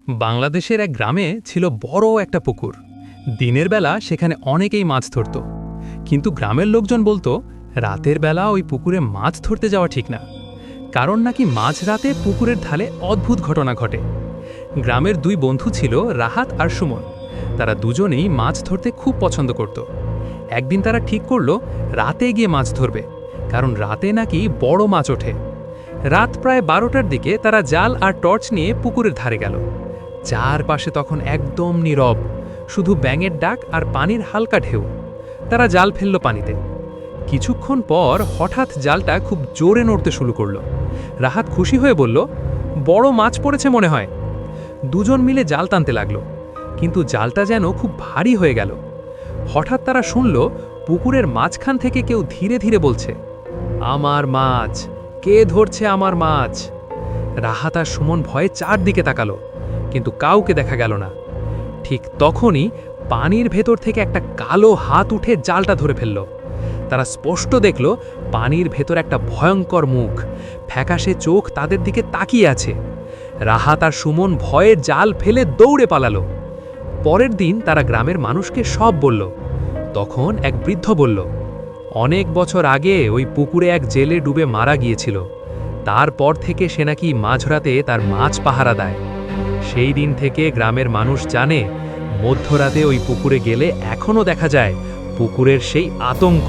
বাংলাদেশের এক গ্রামে ছিল বড় একটা পুকুর। দিনের বেলা সেখানে অনেকেই মাছ ধরত, কিন্তু গ্রামের লোকজন বলতো রাতের বেলা ওই পুকুরে মাছ ধরতে যাওয়া ঠিক না, কারণ নাকি মাঝরাতে পুকুরের ধারে অদ্ভুত ঘটনা ঘটে। গ্রামের দুই বন্ধু ছিল, রাহাত আর সুমন। তারা দুজনেই মাছ ধরতে খুব পছন্দ করত। একদিন তারা ঠিক করলো রাতে গিয়ে মাছ ধরবে, কারণ রাতে নাকি বড় মাছ ওঠে। রাত প্রায় 12টার দিকে তারা জাল আর টর্চ নিয়ে পুকুরের ধারে গেল। চারপাশে তখন একদম নীরব, শুধু ব্যাঙের ডাক আর পানির হালকা ঢেউ। তারা জাল ফেলল পানিতে। কিছুক্ষণ পর হঠাৎ জালটা খুব জোরে নড়তে শুরু করলো। রাহাত খুশি হয়ে বলল, বড় মাছ পড়েছে মনে হয়। দুজন মিলে জাল টানতে লাগলো, কিন্তু জালটা যেন খুব ভারী হয়ে গেল। হঠাৎ তারা শুনল পুকুরের মাঝখান থেকে কেউ ধীরে ধীরে বলছে, আমার মাছ, কে ধরছে আমার মাছ? রাহাত আর সুমন ভয়ে চারদিকে তাকালো, কিন্তু কাউকে দেখা গেল না। ঠিক তখনই পানির ভেতর থেকে একটা কালো হাত উঠে জালটা ধরে ফেলল। তারা স্পষ্ট দেখল পানির ভেতর একটা ভয়ঙ্কর মুখ, ফ্যাকাশে চোখ তাদের দিকে তাকিয়ে আছে। রাহাত আর সুমন ভয়ে জাল ফেলে দৌড়ে পালালো। পরের দিন তারা গ্রামের মানুষকে সব বলল। তখন এক বৃদ্ধ বলল, অনেক বছর আগে ওই পুকুরে এক জেলে ডুবে মারা গিয়েছিল। তারপর থেকে সে নাকি মাঝরাতে তার মাছ পাহারা দেয়। সেই দিন থেকে গ্রামের মানুষ জানে, মধ্যরাতে ওই পুকুরে গেলে এখনও দেখা যায় পুকুরের সেই আতঙ্ক।